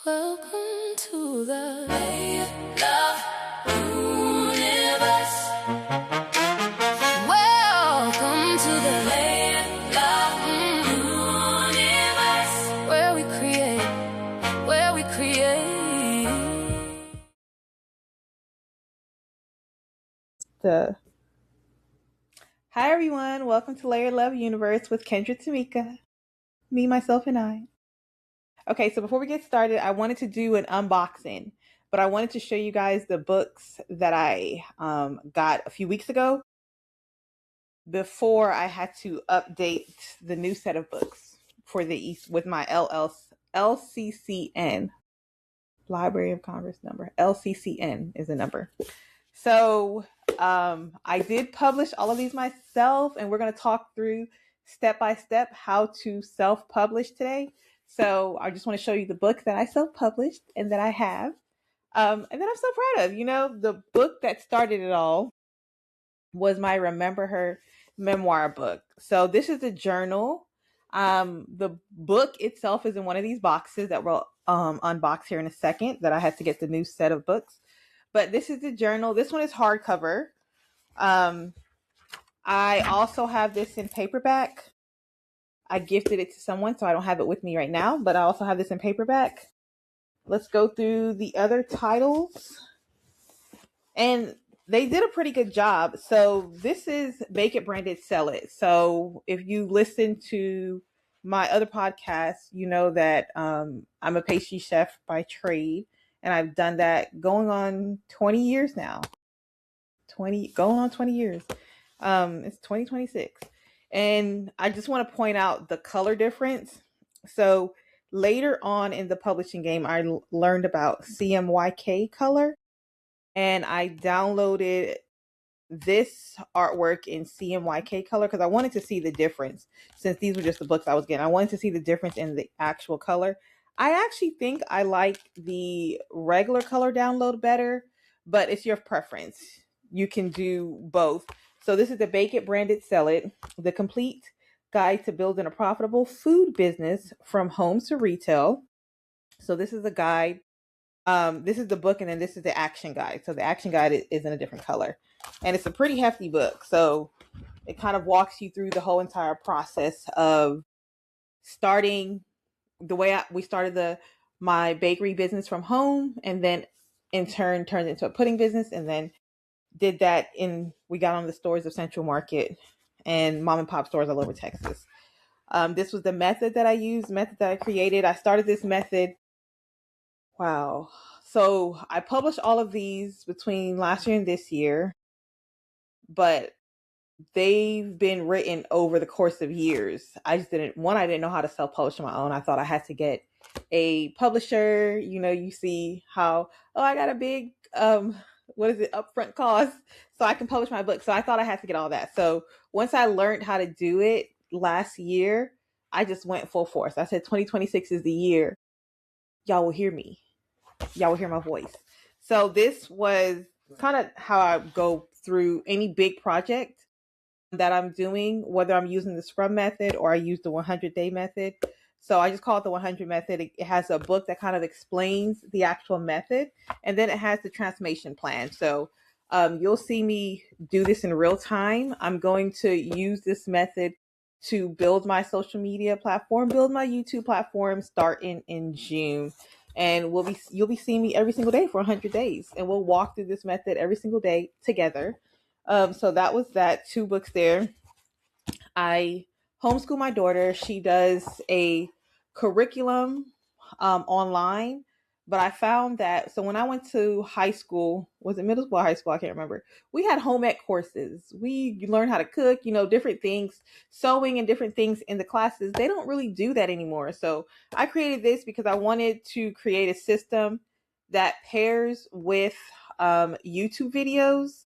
Welcome to the love universe. Welcome to the love universe, where we create. Hi everyone, welcome to Layer Love Universe with Kendra, Tamika, me, myself, and I. Okay, so before we get started, I wanted to do an unboxing, but I wanted to show you guys the books that I got a few weeks ago before I had to update the new set of books for the East with my LCCN, Library of Congress number. LCCN is the number. So I did publish all of these myself, and we're going to talk through step by step how to self-publish today. So I just want to show you the book that I self-published and that I have, and that I'm so proud of. You know, the book that started it all was my Remember Her memoir book. So this is a journal. The book itself is in one of these boxes that we'll unbox here in a second, that I had to get the new set of books. But this is the journal. This one is hardcover. I also have this in paperback. I gifted it to someone, so I don't have it with me right now, but I also have this in paperback. Let's go through the other titles. And they did a pretty good job. So this is Bake It, Brand It, Sell It. So if you listen to my other podcast, you know that I'm a pastry chef by trade, and I've done that going on 20 years now. Going on 20 years. It's 2026. And I just want to point out the color difference. So later on in the publishing game, I learned about CMYK color, and I downloaded this artwork in CMYK color because I wanted to see the difference. Since these were just the books I was getting, I wanted to see the difference in the actual color. I actually think I like the regular color download better, but it's your preference. You can do both. So this is the Bake It, Brand It, Sell It, the complete guide to building a profitable food business from home to retail. So this is a guide. This is the book, and then this is the action guide. So the action guide is in a different color, and it's a pretty hefty book. So it kind of walks you through the whole entire process of starting the way we started my bakery business from home, and then in turn turned into a pudding business, and then did that we got on the stores of Central Market and mom and pop stores all over Texas. This was the method that I used, method that I created. I started this method. Wow. So I published all of these between last year and this year, but they've been written over the course of years. I didn't know how to self-publish on my own. I thought I had to get a publisher. You know, you see how, I got a big upfront cost so I can publish my book. So I thought I had to get all that. So once I learned how to do it last year, I just went full force. I said 2026 is the year y'all will hear me. Y'all will hear my voice. So this was kind of how I go through any big project that I'm doing, whether I'm using the Scrum method or I use the 100-day method. So I just call it the 100 method. It has a book that kind of explains the actual method, and then it has the transformation plan. So you'll see me do this in real time. I'm going to use this method to build my social media platform, build my YouTube platform starting in June. And you'll be seeing me every single day for 100 days, and we'll walk through this method every single day together. So that was that. 2 books there. I homeschool my daughter. She does a curriculum online, but I found that, so when I went to high school, was it middle school or high school? I can't remember. We had home ec courses. We learned how to cook, different things, sewing and different things in the classes. They don't really do that anymore. So I created this because I wanted to create a system that pairs with YouTube videos,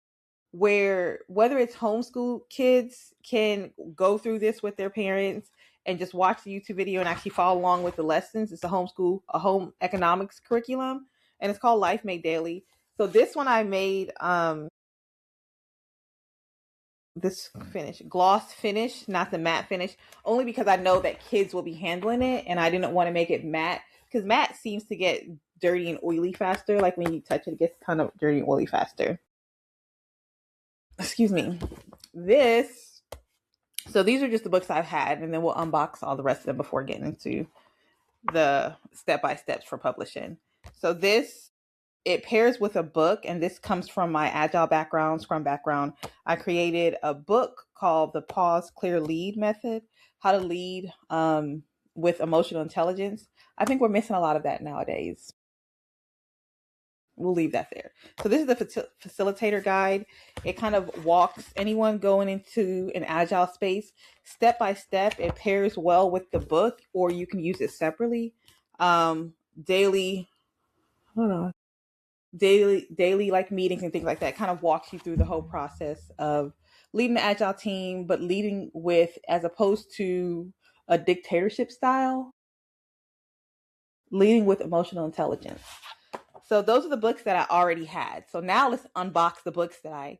where whether it's homeschool kids can go through this with their parents and just watch the YouTube video and actually follow along with the lessons. It's a home economics curriculum, and it's called Life Made Daily. So this one I made this gloss finish, not the matte finish, only because I know that kids will be handling it, and I didn't want to make it matte because matte seems to get dirty and oily faster. Like when you touch it, it gets kind of dirty and oily faster. Excuse me. So these are just the books I've had, and then we'll unbox all the rest of them before getting into the step-by-steps for publishing. So it pairs with a book, and this comes from my agile background, scrum background. I created a book called The Pause Clear Lead Method, how to lead with emotional intelligence. I think we're missing a lot of that nowadays. We'll leave that there. So this is the facilitator guide. It kind of walks anyone going into an agile space step by step. It pairs well with the book, or you can use it separately. Daily, hold on. Daily like meetings and things like that kind of walks you through the whole process of leading the agile team, but leading with, as opposed to a dictatorship style, leading with emotional intelligence. So those are the books that I already had. So now let's unbox the books that I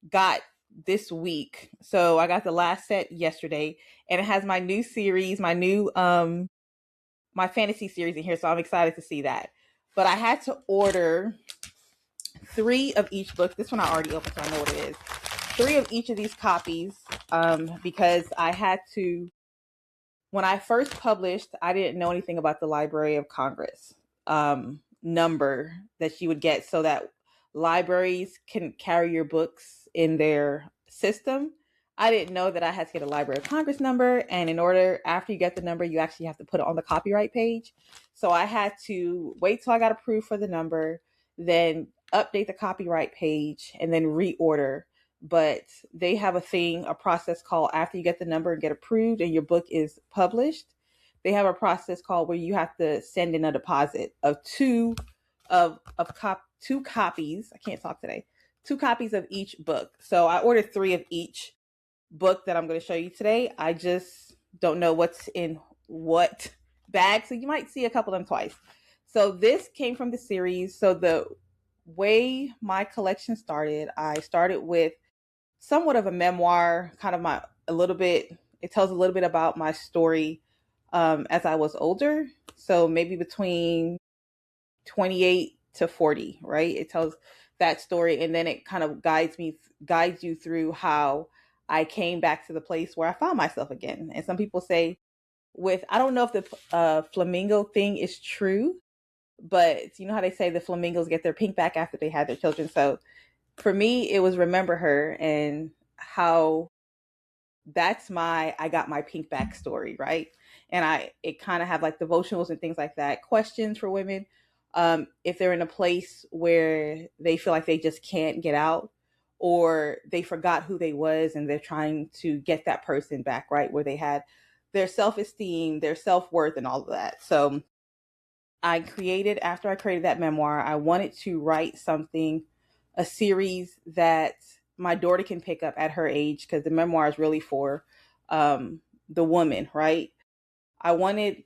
got this week. So I got the last set yesterday, and it has my new series, my fantasy series in here. So I'm excited to see that. But I had to order 3 of each book. This one I already opened, so I know what it is. 3 of each of these copies, because I had to. When I first published, I didn't know anything about the Library of Congress number that you would get, so that libraries can carry your books in their system. I didn't know that I had to get a Library of Congress number, and in order, after you get the number, you actually have to put it on the copyright page. So I had to wait till I got approved for the number, then update the copyright page, and then reorder. But they have a process called, after you get the number and get approved and your book is published, they have a process called where you have to send in a deposit of two copies. I can't talk today. 2 copies of each book. So I ordered 3 of each book that I'm going to show you today. I just don't know what's in what bag, so you might see a couple of them twice. So this came from the series. So the way my collection started, I started with somewhat of a memoir, kind of it tells a little bit about my story as I was older. So maybe between 28 to 40, right? It tells that story, and then it kind of guides you through how I came back to the place where I found myself again. And some people say, I don't know if the flamingo thing is true, but you know how they say the flamingos get their pink back after they had their children. So for me, it was remember her, and how I got my pink back story, right? And it kind of have like devotionals and things like that, questions for women. If they're in a place where they feel like they just can't get out, or they forgot who they was and they're trying to get that person back, right? Where they had their self-esteem, their self-worth, and all of that. So after I created that memoir, I wanted to write a series that my daughter can pick up at her age, because the memoir is really for the woman, right? I wanted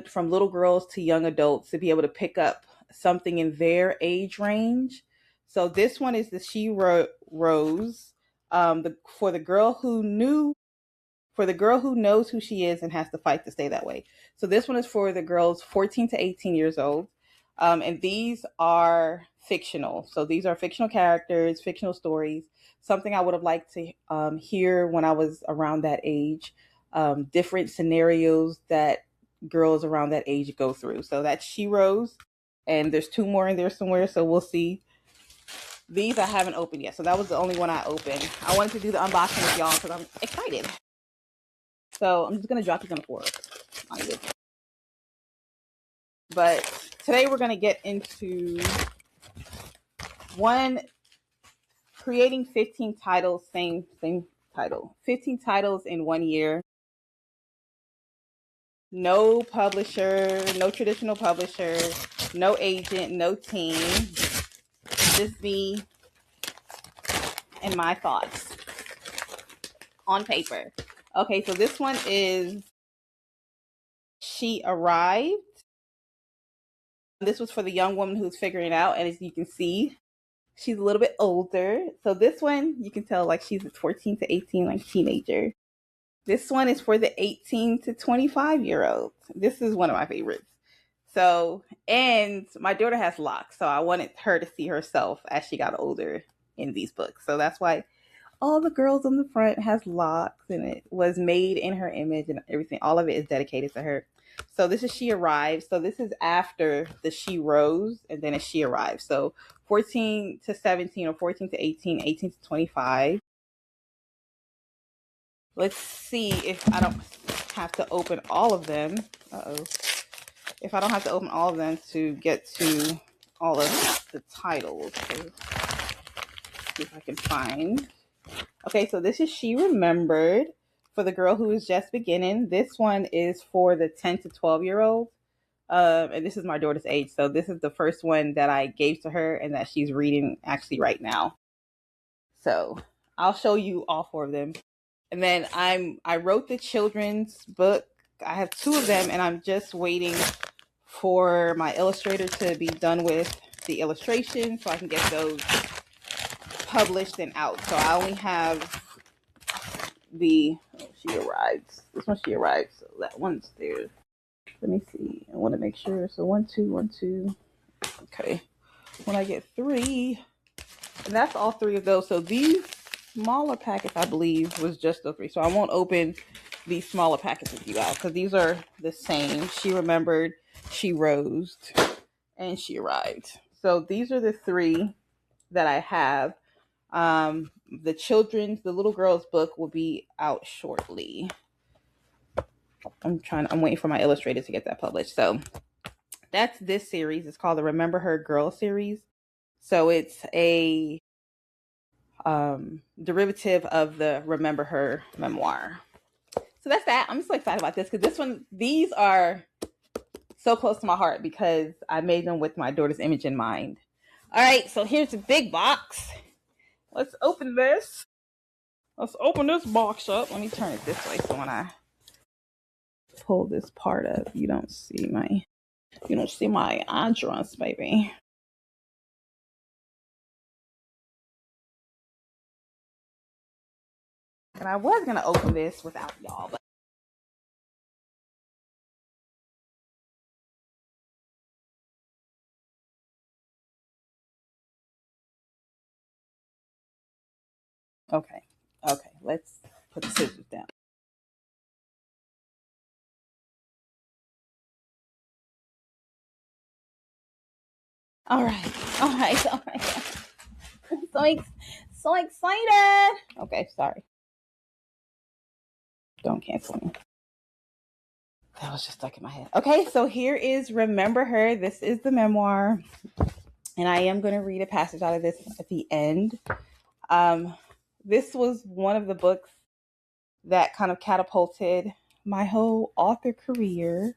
from little girls to young adults to be able to pick up something in their age range. So this one is the She Rose, for the girl who knows who she is and has to fight to stay that way. So this one is for the girls 14 to 18 years old. And these are fictional. So these are fictional characters, fictional stories, something I would have liked to hear when I was around that age, different scenarios that girls around that age go through. So that's She Rose, and there's 2 more in there somewhere, so we'll see. These I haven't opened yet, so that was the only one I opened. I wanted to do the unboxing with y'all because I'm excited. So I'm just going to drop these on the floor. But today we're going to get into creating 15 titles, same title, 15 titles in 1 year. No publisher, no traditional publisher, no agent, no team, just me and my thoughts on paper. Okay, so this one is She Arrived. This was for the young woman who's figuring it out, and as you can see, she's a little bit older. So this one, you can tell like she's a 14 to 18, like teenager. This one is for the 18 to 25-year-olds. This is one of my favorites. So, and my daughter has locks, so I wanted her to see herself as she got older in these books. So that's why all the girls on the front has locks, and it was made in her image and everything. All of it is dedicated to her. So this is She Arrives. So this is after the She Rose, and then it's She Arrives. So 14 to 17 or 14 to 18, 18 to 25. Let's see if I don't have to open all of them. Uh-oh. If I don't have to open all of them to get to all of the titles. Okay. See if I can find. Okay, so this is She Remembered for the girl who is just beginning. This one is for the 10 to 12-year-old. And this is my daughter's age. So this is the first one that I gave to her and that she's reading actually right now. So I'll show you all four of them. And then I wrote the children's book. I have two of them, and I'm just waiting for my illustrator to be done with the illustration so I can get those published and out. So I only have She Arrived. This one, She Arrived. So that one's there. Let me see. I want to make sure. So 1, 2, 1, 2. Okay. When I get 3, and that's all 3 of those. So these smaller packets, I believe, was just the 3. So I won't open these smaller packets with you guys because these are the same. She Remembered, She Rose, and She Arrived. So these are the 3 that I have. The little girl's book will be out shortly. I'm waiting for my illustrator to get that published. So that's this series. It's called the Remember Her Girl series. So it's a derivative of the Remember Her memoir. So that's that. I'm so excited about this because these are so close to my heart because I made them with my daughter's image in mind. All right, so here's the big box. Let's open this. Let's open this box up. Let me turn it this way so when I pull this part up, you don't see my address, baby. And I was gonna open this without y'all, but okay. Let's put the scissors down. All right. I'm so excited. Okay, sorry. Don't cancel me. That was just stuck in my head. Okay, so here is Remember Her. This is the memoir. And I am going to read a passage out of this at the end. This was one of the books that kind of catapulted my whole author career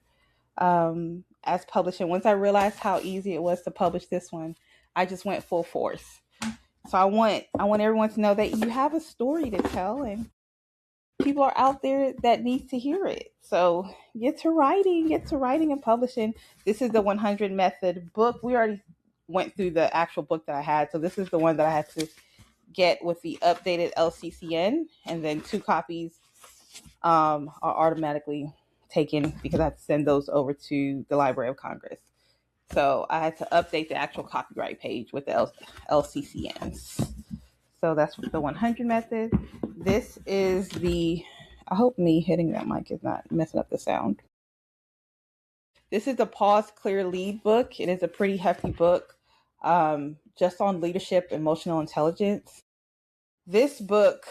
as publishing. Once I realized how easy it was to publish this one, I just went full force. So I want everyone to know that you have a story to tell and people are out there that need to hear it. So get to writing and publishing. This is the 100 Method book. We already went through the actual book that I had. So this is the one that I had to get with the updated LCCN, and then 2 copies are automatically taken because I have to send those over to the Library of Congress. So I had to update the actual copyright page with the LCCNs. So that's the 100 Method. This is I hope me hitting that mic is not messing up the sound. This is the Pause Clear Lead book. It is a pretty hefty book just on leadership, emotional intelligence. This book,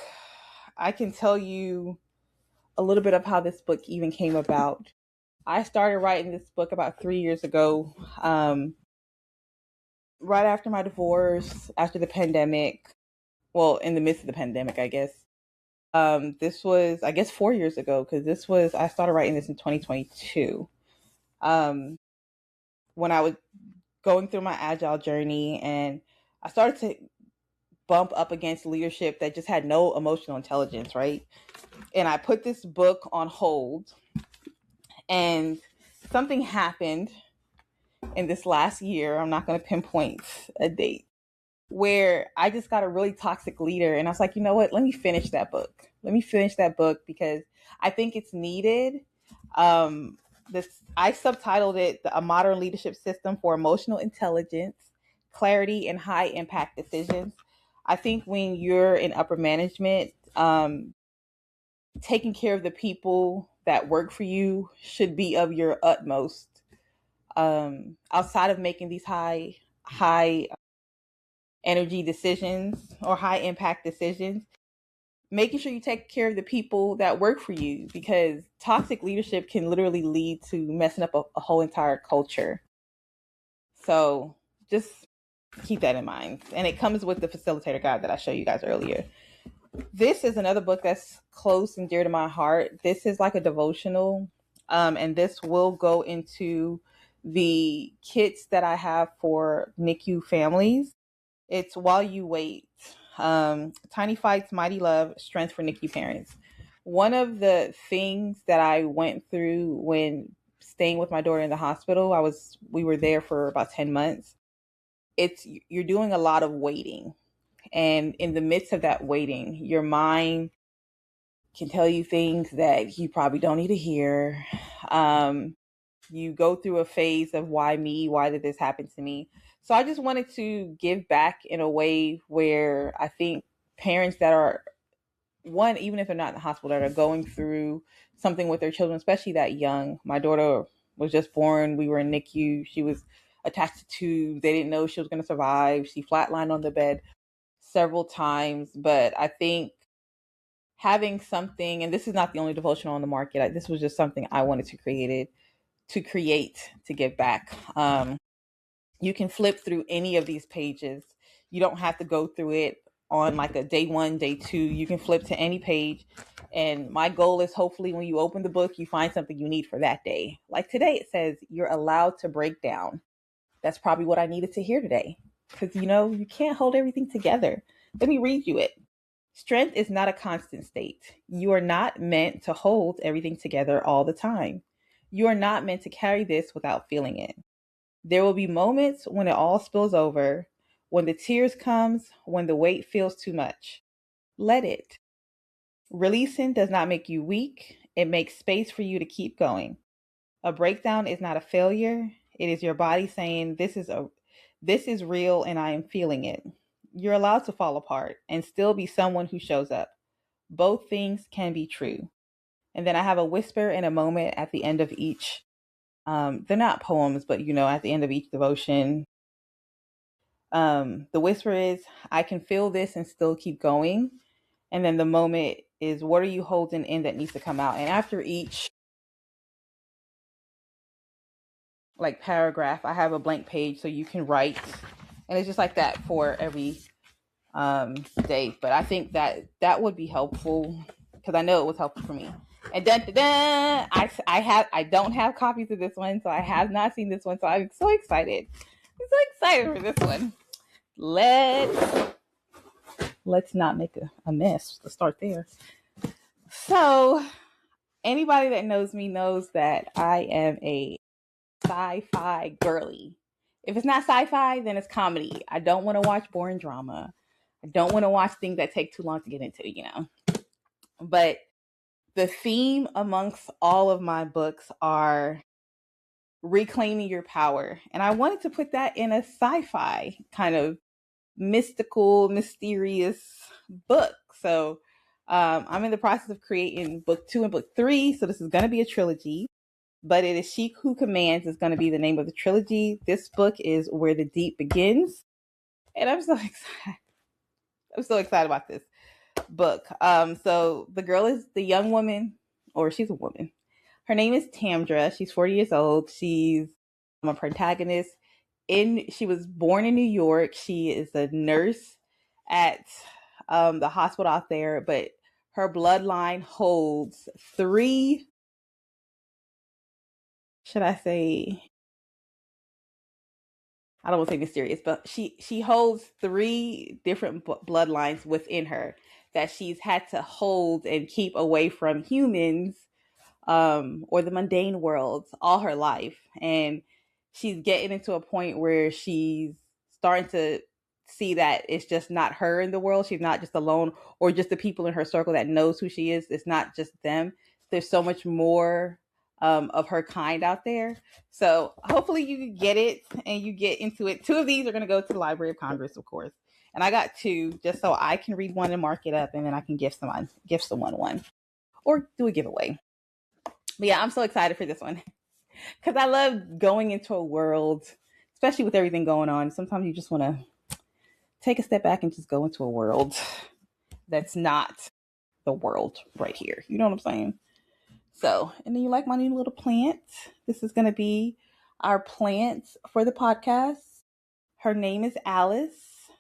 I can tell you a little bit of how this book even came about. I started writing this book about 3 years ago, right after my divorce, after the pandemic. Well, in the midst of the pandemic, I guess. This was, I guess, 4 years ago because I started writing this in 2022. When I was going through my agile journey and I started to bump up against leadership that just had no emotional intelligence, right? And I put this book on hold and something happened in this last year. I'm not going to pinpoint a date where I just got a really toxic leader. And I was like, you know what? Let me finish that book because I think it's needed. this I subtitled it A Modern Leadership System for Emotional Intelligence, Clarity, and High Impact Decisions. I think when you're in upper management, taking care of the people that work for you should be of your utmost. Outside of making these high energy decisions or high impact decisions, making sure you take care of the people that work for you, because toxic leadership can literally lead to messing up a whole entire culture. So just keep that in mind. And it comes with the facilitator guide that I showed you guys earlier. This is another book that's close and dear to my heart. This is like a devotional, and this will go into the kits that I have for NICU families. It's While You Wait, Tiny Fights, Mighty Love, Strength for NICU Parents. One of the things that I went through when staying with my daughter in the hospital, we were there for about 10 months. You're doing a lot of waiting. And in the midst of that waiting, your mind can tell you things that you probably don't need to hear. You go through a phase of why me? Why did this happen to me? So I just wanted to give back in a way where I think parents that are, one, even if they're not in the hospital, that are going through something with their children, especially that young. My daughter was just born. We were in NICU. She was attached to tubes. They didn't know she was going to survive. She flatlined on the bed several times. But I think having something, and this is not the only devotional on the market, this was just something I wanted to create to give back. You can flip through any of these pages. You don't have to go through it on like a day 1, day 2. You can flip to any page. And my goal is, hopefully when you open the book, you find something you need for that day. Like today, it says you're allowed to break down. That's probably what I needed to hear today. Because, you can't hold everything together. Let me read you it. Strength is not a constant state. You are not meant to hold everything together all the time. You are not meant to carry this without feeling it. There will be moments when it all spills over, when the tears comes, when the weight feels too much. Let it. Releasing does not make you weak. It makes space for you to keep going. A breakdown is not a failure. It is your body saying, this is real and I am feeling it. You're allowed to fall apart and still be someone who shows up. Both things can be true. And then I have a whisper and a moment at the end of each. They're not poems, but at the end of each devotion. The whisper is, I can feel this and still keep going. And then the moment is, what are you holding in that needs to come out? And after each paragraph, I have a blank page so you can write. And it's just like that for every day. But I think that would be helpful, because I know it was helpful for me. And I don't have copies of this one, so I have not seen this one. So I'm so excited. I'm so excited for this one. Let's not make a mess. Let's start there. So anybody that knows me knows that I am a sci-fi girly. If it's not sci-fi, then it's comedy. I don't want to watch boring drama. I don't want to watch things that take too long to get into, But the theme amongst all of my books are reclaiming your power. And I wanted to put that in a sci-fi kind of mystical, mysterious book. So I'm in the process of creating book 2 and book 3. So this is going to be a trilogy, but it is She Who Commands is going to be the name of the trilogy. This book is Where the Deep Begins. And I'm so excited. I'm so excited about this book. So the young woman, or she's a woman. Her name is Kendra. She's 40 years old. She's a protagonist. She was born in New York. She is a nurse at the hospital out there, but her bloodline holds 3, should I say, I don't want to say mysterious, but she holds 3 different bloodlines within her that she's had to hold and keep away from humans or the mundane world all her life. And she's getting into a point where she's starting to see that it's just not her in the world. She's not just alone, or just the people in her circle that knows who she is. It's not just them. There's so much more of her kind out there. So hopefully you get it and you get into it. 2 of these are going to go to the Library of Congress, of course. And I got 2 just so I can read one and mark it up, and then I can gift someone one or do a giveaway. But yeah, I'm so excited for this one because I love going into a world, especially with everything going on. Sometimes you just want to take a step back and just go into a world that's not the world right here. You know what I'm saying? So, and then you like my new little plant. This is going to be our plant for the podcast. Her name is Alice.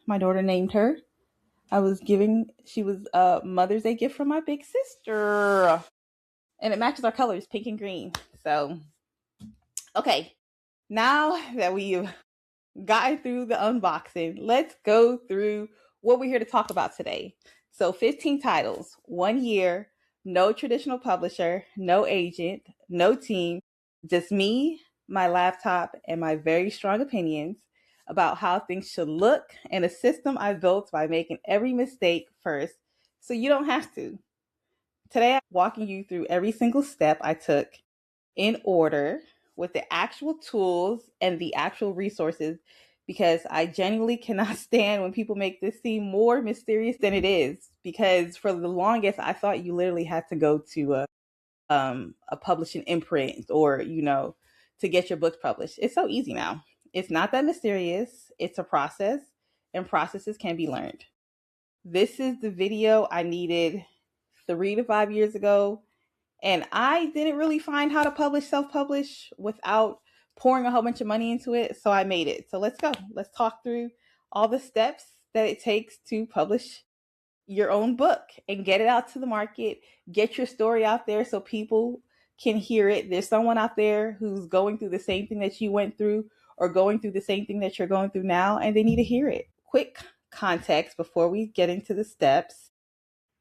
My daughter named her. She was a Mother's Day gift from my big sister. And it matches our colors, pink and green. So, okay. Now that we've gotten through the unboxing, let's go through what we're here to talk about today. So 15 titles, 1 year, no traditional publisher, no agent, no team, just me, my laptop, and my very strong opinions about how things should look and a system I built by making every mistake first so you don't have to. Today, I'm walking you through every single step I took in order with the actual tools and the actual resources because I genuinely cannot stand when people make this seem more mysterious than it is. Because for the longest, I thought you literally had to go to a publishing imprint or, to get your books published. It's so easy now. It's not that mysterious. It's a process, and processes can be learned. This is the video I needed 3 to 5 years ago. And I didn't really find how to self-publish without pouring a whole bunch of money into it. So I made it. So let's go. Let's talk through all the steps that it takes to publish your own book and get it out to the market. Get your story out there so people can hear it. There's someone out there who's going through the same thing that you went through or going through the same thing that you're going through now, and they need to hear it. Quick context before we get into the steps,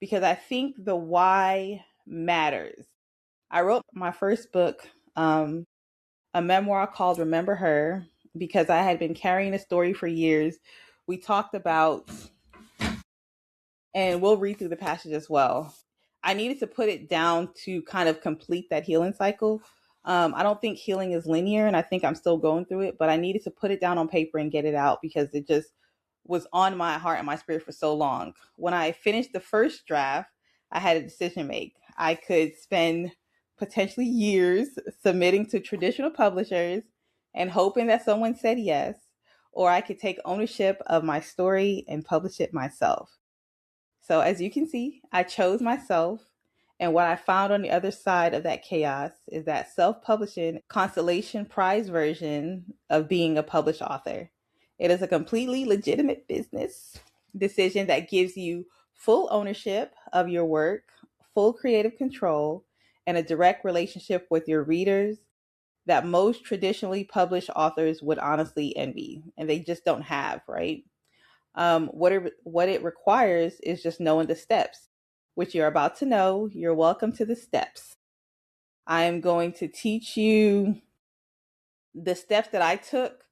because I think the why matters. I wrote my first book, a memoir called Remember Her, because I had been carrying a story for years. We talked about, and we'll read through the passage as well. I needed to put it down to kind of complete that healing cycle. I don't think healing is linear, and I think I'm still going through it, but I needed to put it down on paper and get it out because it just was on my heart and my spirit for so long. When I finished the first draft, I had a decision to make. I could spend potentially years submitting to traditional publishers and hoping that someone said yes, or I could take ownership of my story and publish it myself. So as you can see, I chose myself. And what I found on the other side of that chaos is that self-publishing consolation prize version of being a published author. It is a completely legitimate business decision that gives you full ownership of your work, full creative control, and a direct relationship with your readers that most traditionally published authors would honestly envy, and they just don't have, right? What it requires is just knowing the steps, which you're about to know. You're welcome to the steps. I am going to teach you the steps that I took.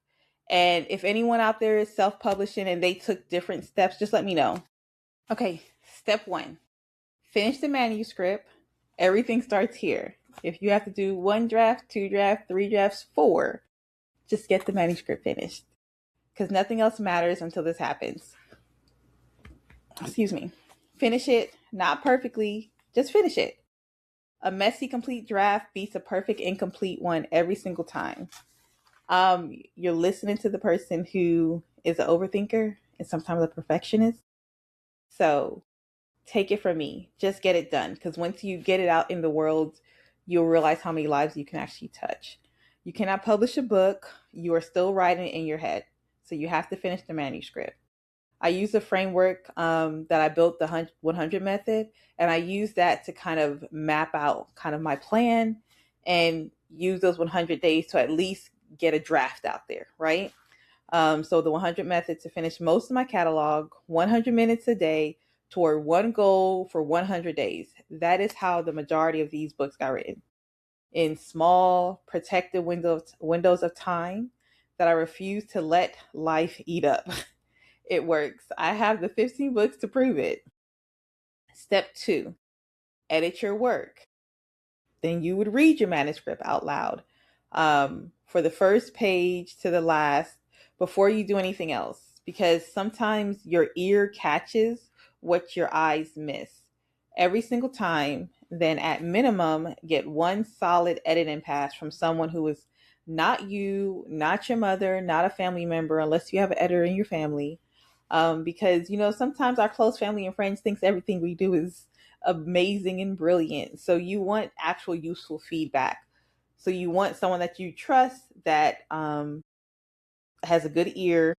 And if anyone out there is self-publishing and they took different steps, just let me know. Okay, step 1, finish the manuscript. Everything starts here. If you have to do 1 draft, 2 drafts, 3 drafts, 4, just get the manuscript finished. Because nothing else matters until this happens. Excuse me. Finish it, not perfectly, just finish it. A messy complete draft beats a perfect incomplete one every single time. You're listening to the person who is an overthinker and sometimes a perfectionist. So take it from me. Just get it done. Because once you get it out in the world, you'll realize how many lives you can actually touch. You cannot publish a book. You are still writing it in your head. So you have to finish the manuscript. I use a framework that I built, the 100 method, and I use that to kind of map out kind of my plan and use those 100 days to at least get a draft out there, right? So the 100 method to finish most of my catalog, 100 minutes a day toward one goal for 100 days. That is how the majority of these books got written, in small, protected windows of time that I refuse to let life eat up. It works. I have the 15 books to prove it. Step 2, edit your work. then you would read your manuscript out loud, for the first page to the last, before you do anything else, because sometimes your ear catches what your eyes miss every single time. Then at minimum, get one solid editing pass from someone who is not you, not your mother, not a family member, unless you have an editor in your family. Because sometimes our close family and friends thinks everything we do is amazing and brilliant. So you want actual useful feedback. So you want someone that you trust, that has a good ear,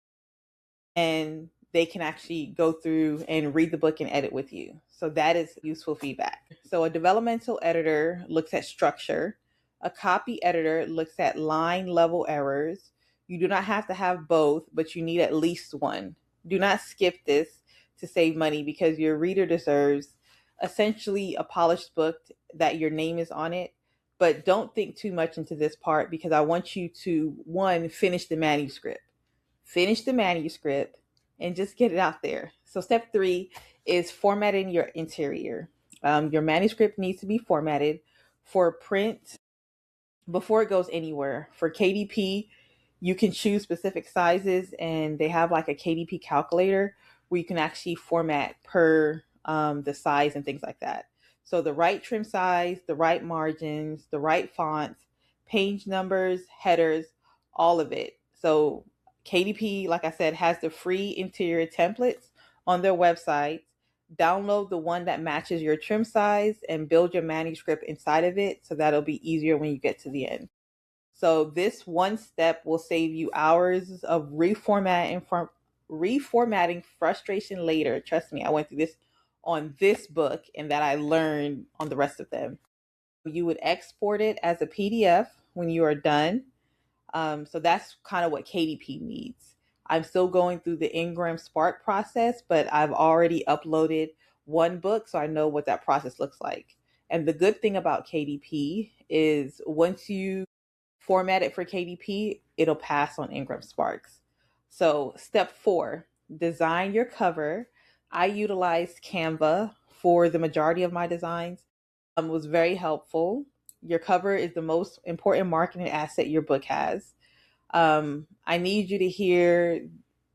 and they can actually go through and read the book and edit with you. So that is useful feedback. So a developmental editor looks at structure. A copy editor looks at line level errors. You do not have to have both, but you need at least one. Do not skip this to save money, because your reader deserves essentially a polished book that your name is on it. But don't think too much into this part, because I want you to, one, finish the manuscript and just get it out there. So step 3 is formatting your interior. Your manuscript needs to be formatted for print before it goes anywhere. For KDP, you can choose specific sizes, and they have like a KDP calculator where you can actually format per the size and things like that. So the right trim size, the right margins, the right fonts, page numbers, headers, all of it. So KDP, like I said, has the free interior templates on their website. Download the one that matches your trim size and build your manuscript inside of it, so that'll be easier when you get to the end. So this one step will save you hours of reformatting frustration later. Trust me, I went through this on this book, and that I learned on the rest of them. You would export it as a PDF when you are done. So that's kind of what KDP needs. I'm still going through the Ingram Spark process, but I've already uploaded one book, so I know what that process looks like. And the good thing about KDP is once you format it for KDP, it'll pass on Ingram Sparks. So step 4, design your cover. I utilized Canva for the majority of my designs. It was very helpful. Your cover is the most important marketing asset your book has. I need you to hear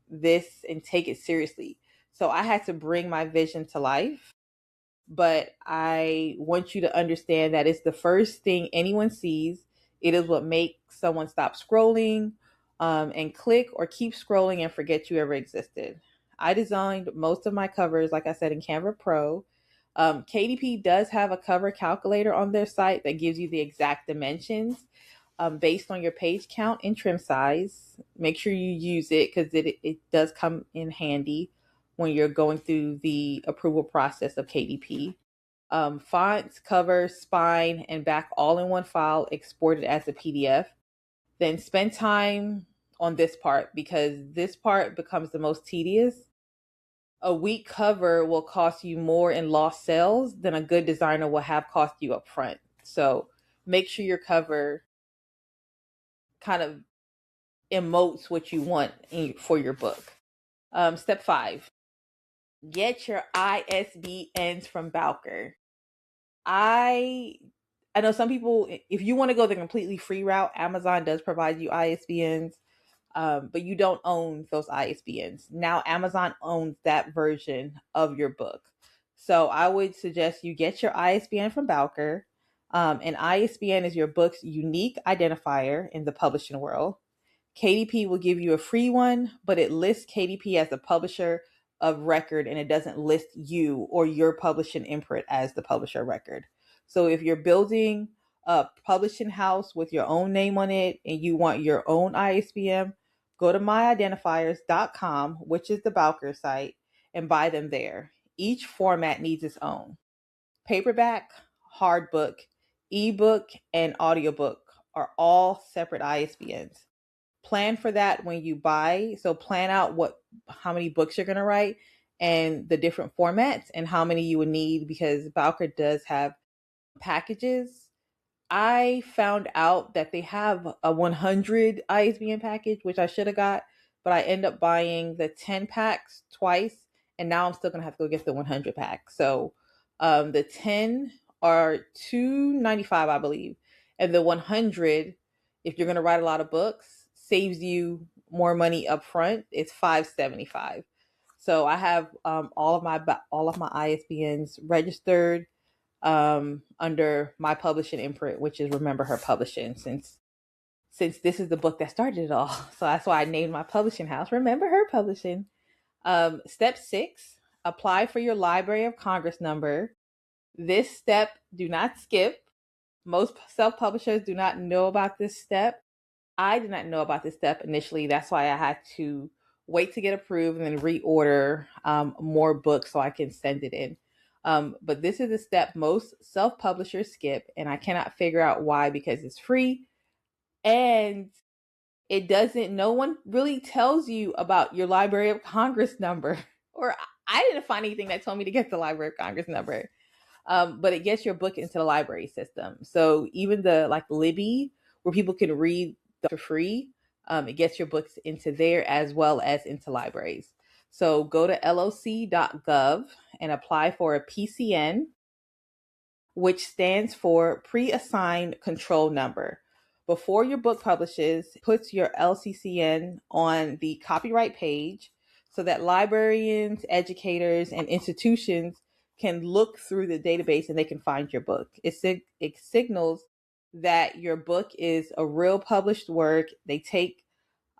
this and take it seriously. So I had to bring my vision to life, but I want you to understand that it's the first thing anyone sees. It is what makes someone stop scrolling, and click or keep scrolling and forget you ever existed. I designed most of my covers, like I said, in Canva Pro. KDP does have a cover calculator on their site that gives you the exact dimensions, based on your page count and trim size. Make sure you use it, because it does come in handy when you're going through the approval process of KDP. Fonts, cover, spine, and back all in one file, exported as a PDF. Then spend time on this part, because this part becomes the most tedious. A weak cover will cost you more in lost sales than a good designer will have cost you up front. So make sure your cover kind of emotes what you want for your book. Step 5, get your ISBNs from Bowker. I know some people, if you want to go the completely free route, Amazon does provide you ISBNs, but you don't own those ISBNs. Now Amazon owns that version of your book. So I would suggest you get your ISBN from Bowker. An ISBN is your book's unique identifier in the publishing world. KDP will give you a free one, but it lists KDP as the publisher of record, and it doesn't list you or your publishing imprint as the publisher of record. So if you're building a publishing house with your own name on it and you want your own ISBN, go to myidentifiers.com, which is the Bowker site, and buy them there. Each format needs its own. Paperback, hardbook, ebook, and audiobook are all separate ISBNs. Plan for that when you buy. So plan out how many books you're going to write and the different formats and how many you would need, because Bowker does have packages. I found out that they have a 100 ISBN package, which I should have got, but I end up buying the 10 packs twice, and now I'm still going to have to go get the 100 pack. So the 10 are $2.95, I believe. And the 100, if you're going to write a lot of books, saves you more money up front. It's $5.75. So I have all of my ISBNs registered under my publishing imprint, which is Remember Her Publishing, since this is the book that started it all. So that's why I named my publishing house Remember Her Publishing. Step 6, apply for your Library of Congress number. This step, do not skip. Most self-publishers do not know about this step. I did not know about this step initially. That's why I had to wait to get approved and then reorder more books so I can send it in. But this is a step most self-publishers skip, and I cannot figure out why, because it's free and no one really tells you about your Library of Congress number. Or I didn't find anything that told me to get the Library of Congress number. But it gets your book into the library system. So even the like Libby, where people can read for free, it gets your books into there as well as into libraries. So go to loc.gov and apply for a PCN, which stands for Pre-Assigned Control Number. Before your book publishes, puts your LCCN on the copyright page so that librarians, educators, and institutions can look through the database and they can find your book. It signals that your book is a real published work. They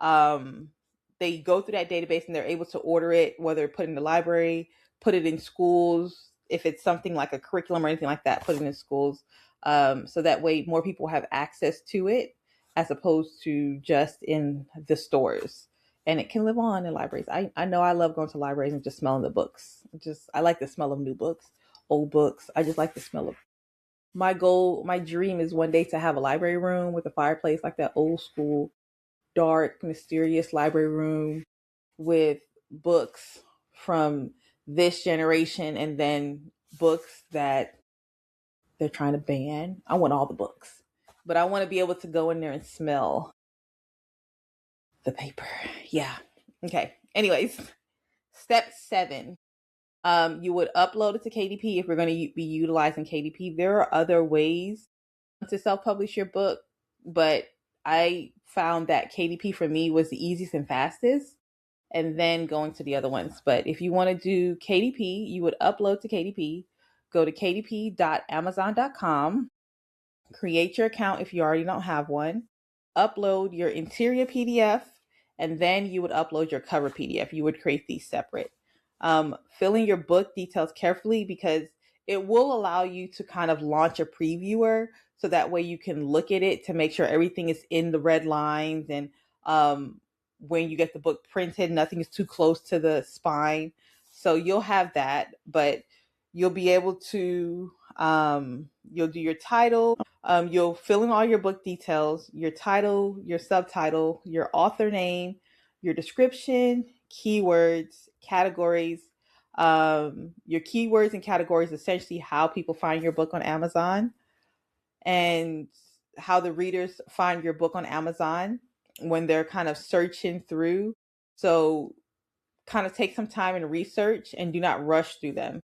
go through that database and they're able to order it, whether put in the library, put it in schools, if it's something like a curriculum or anything like that, put it in schools. So that way more people have access to it as opposed to just in the stores. And it can live on in libraries. I know I love going to libraries and just smelling the books. I like the smell of new books, old books. I just like the smell of. My dream is one day to have a library room with a fireplace, like that old school, dark, mysterious library room with books from this generation and then books that they're trying to ban. I want all the books, but I want to be able to go in there and smell the paper. Yeah. Okay. Anyways, step 7. You would upload it to KDP if we're going to be utilizing KDP. There are other ways to self-publish your book, but I found that KDP for me was the easiest and fastest, and then going to the other ones. But if you want to do KDP, you would upload to KDP, go to kdp.amazon.com, create your account if you already don't have one, upload your interior PDF, and then you would upload your cover PDF. You would create these separate. Fill in your book details carefully because it will allow you to kind of launch a previewer so that way you can look at it to make sure everything is in the red lines, and when you get the book printed, nothing is too close to the spine. So you'll have that, but you'll be able to, you'll do your title, you'll fill in all your book details, your title, your subtitle, your author name, your description, keywords, categories. Your keywords and categories, essentially how people find your book on Amazon and how the readers find your book on Amazon when they're kind of searching through. So kind of take some time and research and do not rush through them.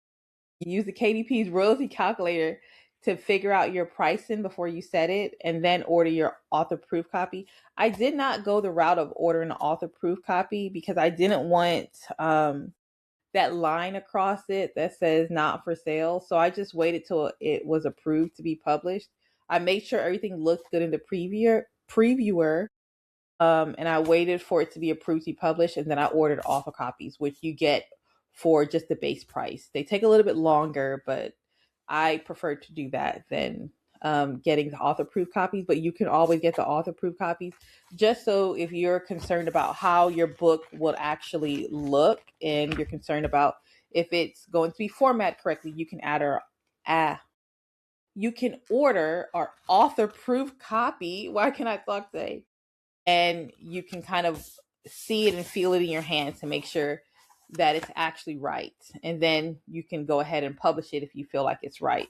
Use the KDP's royalty calculator to figure out your pricing before you set it, and then order your author proof copy. I did not go the route of ordering an author proof copy because I didn't want that line across it that says not for sale. So I just waited till it was approved to be published. I made sure everything looked good in the previewer, and I waited for it to be approved to be published, and then I ordered author copies, which you get for just the base price. They take a little bit longer, but I prefer to do that than getting the author proof copies. But you can always get the author proof copies, just so if you're concerned about how your book will actually look and you're concerned about if it's going to be formatted correctly, you can you can order our author proof copy. Why can I talk today? And you can kind of see it and feel it in your hand to make sure that it's actually right. And then you can go ahead and publish it if you feel like it's right.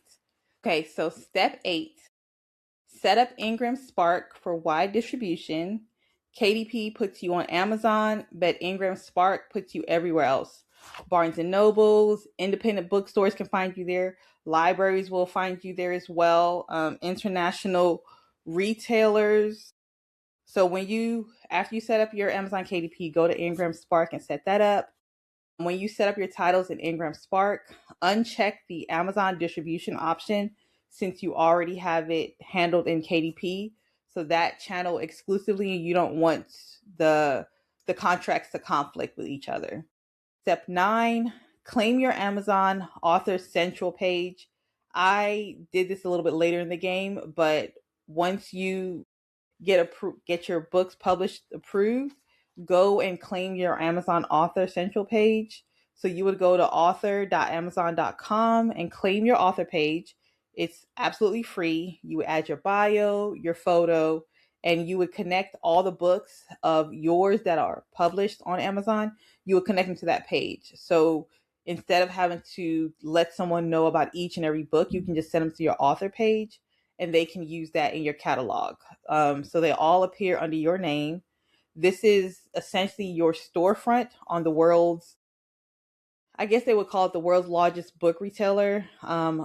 Okay, so step 8, set up Ingram Spark for wide distribution. KDP puts you on Amazon, but Ingram Spark puts you everywhere else. Barnes and Nobles, independent bookstores can find you there. Libraries will find you there as well. International retailers. So after you set up your Amazon KDP, go to Ingram Spark and set that up. When you set up your titles in Ingram Spark, uncheck the Amazon distribution option since you already have it handled in KDP. So that channel exclusively, you don't want the contracts to conflict with each other. Step 9, claim your Amazon Author Central page. I did this a little bit later in the game, but once you get your books published approved, go and claim your Amazon Author Central page. So you would go to author.amazon.com and claim your author page. It's absolutely free. You would add your bio, your photo, and you would connect all the books of yours that are published on Amazon. You would connect them to that page. So instead of having to let someone know about each and every book, you can just send them to your author page and they can use that in your catalog. So they all appear under your name. This is essentially your storefront on the world's, I guess they would call it the world's largest book retailer.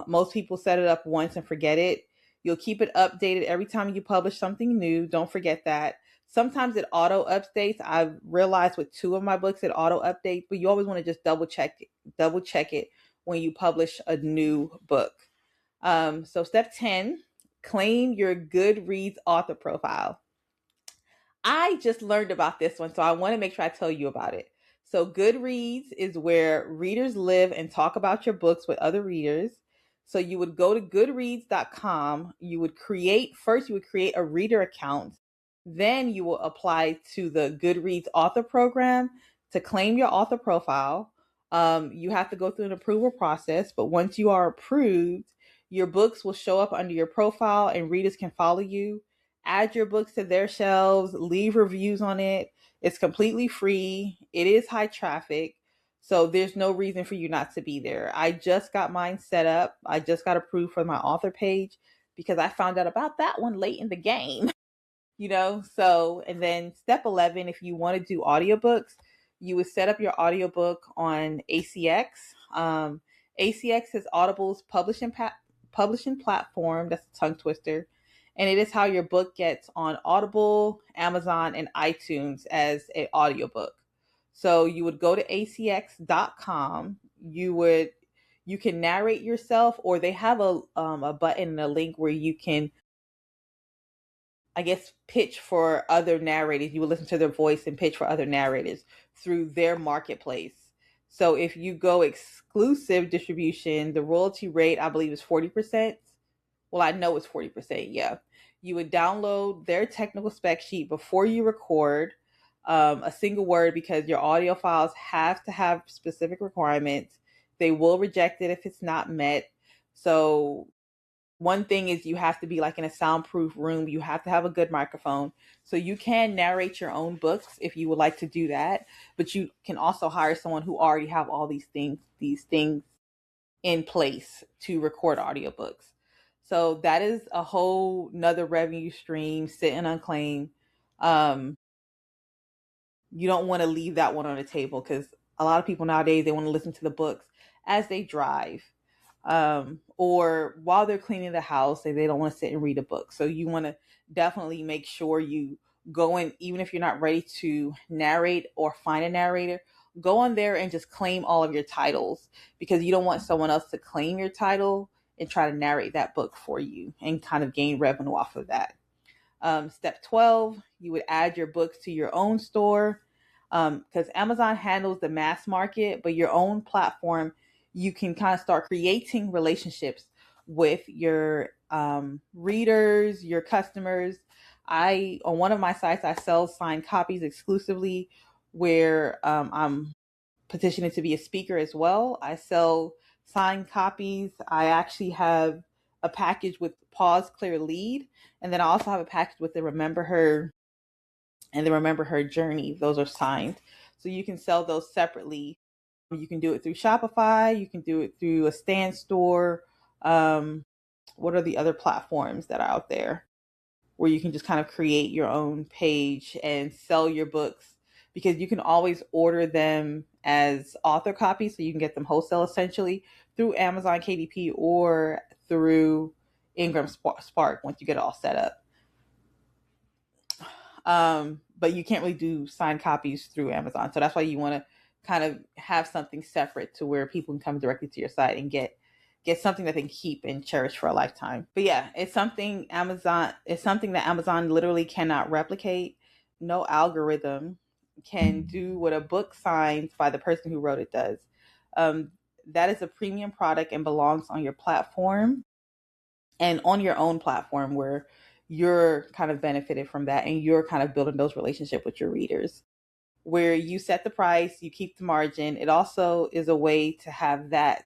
Most people set it up once and forget it. You'll keep it updated every time you publish something new. Don't forget that. Sometimes it auto updates. I've realized with 2 of my books it auto updates, but you always want to just double check it when you publish a new book. So step 10, claim your Goodreads author profile. I just learned about this one, so I want to make sure I tell you about it. So Goodreads is where readers live and talk about your books with other readers. So you would go to goodreads.com. You would create a reader account. Then you will apply to the Goodreads author program to claim your author profile. You have to go through an approval process, but once you are approved, your books will show up under your profile and readers can follow you. Add your books to their shelves, leave reviews on it. It's completely free. It is high traffic. So there's no reason for you not to be there. I just got mine set up. I just got approved for my author page because I found out about that one late in the game. So, and then step 11, if you want to do audiobooks, you would set up your audiobook on ACX. ACX is Audible's publishing platform. That's a tongue twister. And it is how your book gets on Audible, Amazon, and iTunes as an audiobook. So you would go to acx.com. You can narrate yourself, or they have a button and a link where you can, I guess, pitch for other narrators. You would listen to their voice and pitch for other narrators through their marketplace. So if you go exclusive distribution, the royalty rate, I believe, is 40%. Well, I know it's 40%. Yeah. You would download their technical spec sheet before you record a single word because your audio files have to have specific requirements. They will reject it if it's not met. So one thing is you have to be like in a soundproof room. You have to have a good microphone. So you can narrate your own books if you would like to do that. But you can also hire someone who already have all these things in place to record audiobooks. So that is a whole nother revenue stream sitting unclaimed. You don't want to leave that one on the table because a lot of people nowadays, they want to listen to the books as they drive or while they're cleaning the house and they don't want to sit and read a book. So you want to definitely make sure you go in, even if you're not ready to narrate or find a narrator, go on there and just claim all of your titles because you don't want someone else to claim your title and try to narrate that book for you and kind of gain revenue off of that. Step 12, you would add your books to your own store because Amazon handles the mass market, but your own platform, you can kind of start creating relationships with your readers, your customers. On one of my sites, I sell signed copies exclusively where I'm petitioning to be a speaker as well. I sell signed copies. I actually have a package with Pause Clear Lead. And then I also have a package with the Remember Her and the Remember Her Journey. Those are signed. So you can sell those separately. You can do it through Shopify. You can do it through a Stan store. What are the other platforms that are out there where you can just kind of create your own page and sell your books? because you can always order them as author copies, so you can get them wholesale essentially through Amazon KDP or through Ingram Spark once you get it all set up. But you can't really do signed copies through Amazon. So that's why you want to kind of have something separate to where people can come directly to your site and get something that they can keep and cherish for a lifetime. But yeah, it's something that Amazon literally cannot replicate. No algorithm can do what a book signed by the person who wrote it does. That is a premium product and belongs on your platform and on your own platform where you're kind of benefited from that and you're kind of building those relationships with your readers where you set the price, you keep the margin. It also is a way to have that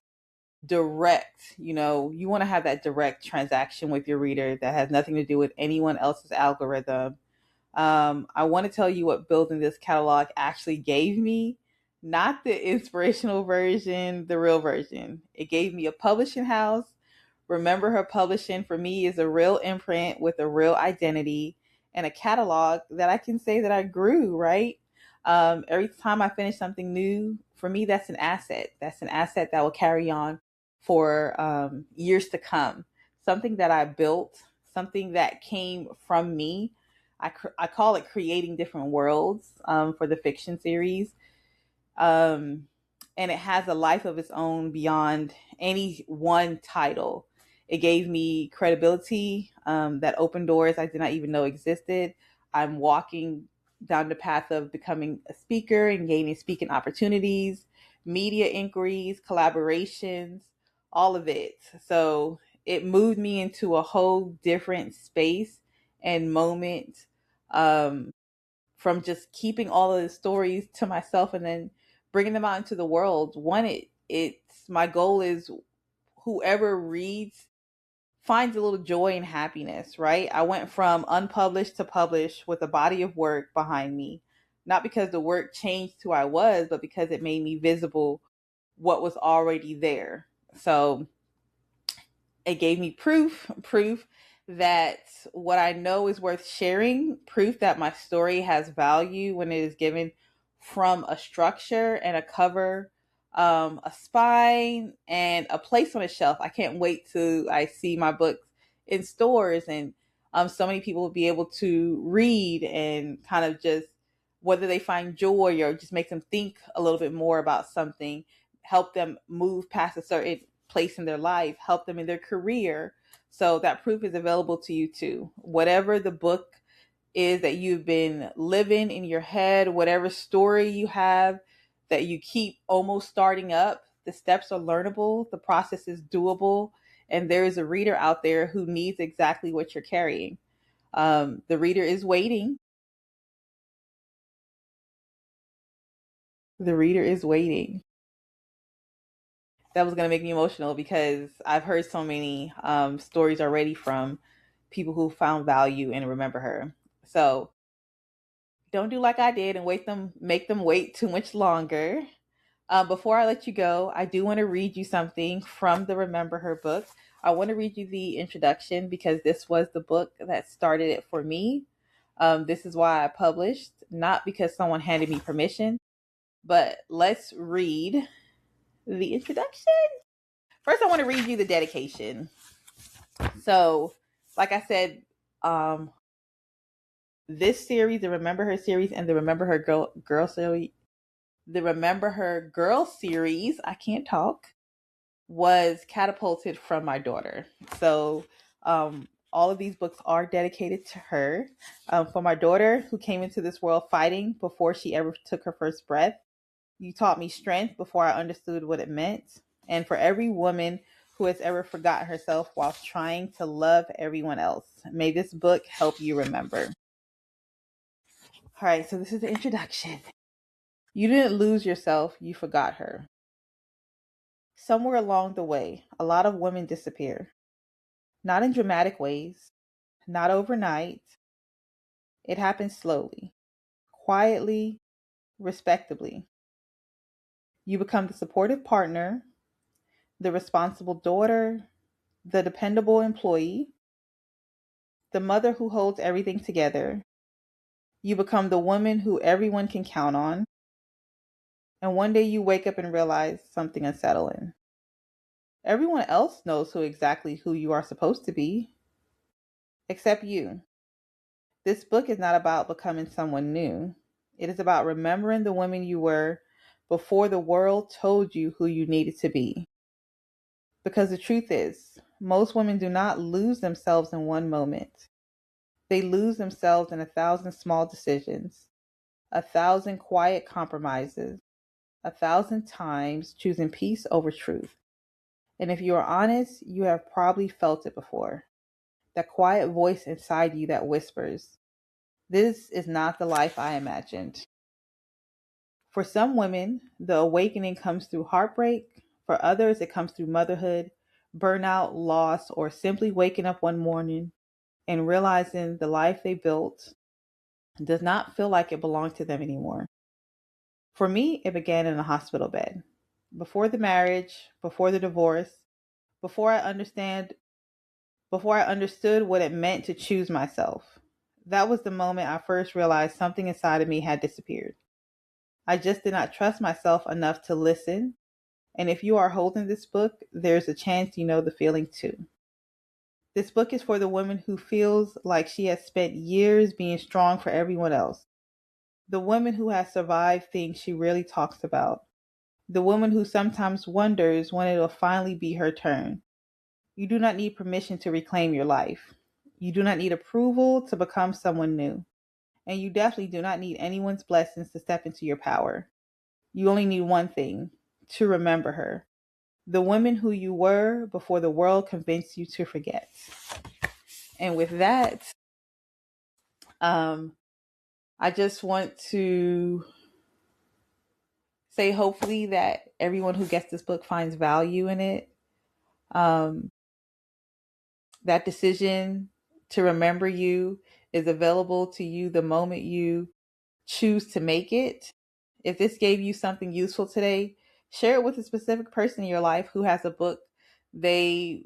direct, you want to have that direct transaction with your reader that has nothing to do with anyone else's algorithm. I want to tell you what building this catalog actually gave me, not the inspirational version, the real version. It gave me a publishing house. Remember Her Publishing for me is a real imprint with a real identity and a catalog that I can say that I grew, right? Every time I finish something new, for me, that's an asset. That's an asset that will carry on for years to come. Something that I built, something that came from me. I call it creating different worlds for the fiction series. And it has a life of its own beyond any one title. It gave me credibility that opened doors I did not even know existed. I'm walking down the path of becoming a speaker and gaining speaking opportunities, media inquiries, collaborations, all of it. So it moved me into a whole different space and moment from just keeping all of the stories to myself and then bringing them out into the world. It's my goal is whoever reads finds a little joy and happiness, right? I went from unpublished to published with a body of work behind me, not because the work changed who I was, but because it made me visible what was already there. So it gave me proof that what I know is worth sharing, proof that my story has value when it is given from a structure and a cover, a spine, and a place on a shelf. I can't wait till I see my books in stores and so many people will be able to read and kind of just whether they find joy or just make them think a little bit more about something, help them move past a certain place in their life, help them in their career. So that proof is available to you too. Whatever the book is that you've been living in your head, whatever story you have that you keep almost starting up, the steps are learnable, the process is doable, and there is a reader out there who needs exactly what you're carrying. The reader is waiting. The reader is waiting. That was going to make me emotional because I've heard so many stories already from people who found value and remember her. So don't do like I did and make them wait too much longer. Before I let you go, I do want to read you something from the Remember Her book. I want to read you the introduction because this was the book that started it for me. This is why I published, not because someone handed me permission, but let's read the introduction. First, I want to read you the dedication. So, like I said, this series, the Remember Her series, and the Remember Her Girl series, the Remember Her Girl series, I can't talk, was catapulted from my daughter. So, all of these books are dedicated to her. For my daughter, who came into this world fighting before she ever took her first breath. You taught me strength before I understood what it meant. And for every woman who has ever forgotten herself while trying to love everyone else, may this book help you remember. All right, so this is the introduction. You didn't lose yourself, you forgot her. Somewhere along the way, a lot of women disappear. Not in dramatic ways, not overnight. It happens slowly, quietly, respectably. You become the supportive partner, the responsible daughter, the dependable employee, the mother who holds everything together, You become the woman who everyone can count on. And one day you wake up and realize something unsettling. Everyone else knows exactly who you are supposed to be, except you. This book is not about becoming someone new. It is about remembering the woman you were before the world told you who you needed to be. Because the truth is, most women do not lose themselves in one moment. They lose themselves in 1,000 small decisions, 1,000 quiet compromises, 1,000 times choosing peace over truth. And if you are honest, you have probably felt it before. That quiet voice inside you that whispers, "This is not the life I imagined." For some women, the awakening comes through heartbreak. For others, it comes through motherhood, burnout, loss, or simply waking up one morning and realizing the life they built does not feel like it belonged to them anymore. For me, it began in a hospital bed. Before the marriage, before the divorce, before I understand before I understood what it meant to choose myself. That was the moment I first realized something inside of me had disappeared. I just did not trust myself enough to listen. And if you are holding this book, there's a chance you know the feeling too. This book is for the woman who feels like she has spent years being strong for everyone else. The woman who has survived things she rarely talks about. The woman who sometimes wonders when it'll finally be her turn. You do not need permission to reclaim your life. You do not need approval to become someone new. And you definitely do not need anyone's blessings to step into your power. You only need one thing, to remember her. The woman who you were before the world convinced you to forget. And with that, I just want to say hopefully that everyone who gets this book finds value in it. That decision to remember you is available to you the moment you choose to make it. If this gave you something useful today, share it with a specific person in your life who has a book they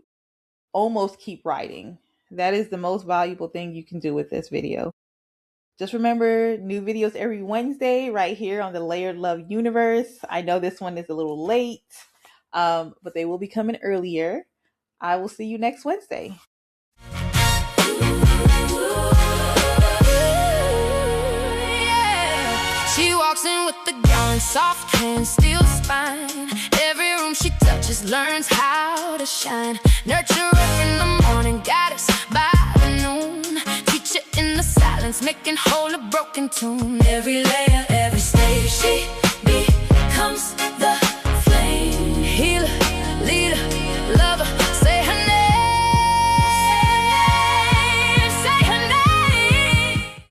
almost keep writing. That is the most valuable thing you can do with this video. Just remember, new videos every Wednesday right here on the Layered Love Universe. I know this one is a little late, but they will be coming earlier. I will see you next Wednesday. She walks in with the gown, soft hands, steel spine. Every room she touches learns how to shine. Nurturer in the morning, goddess by the noon. Teacher in the silence, making whole a broken tune. Every layer, every stage she becomes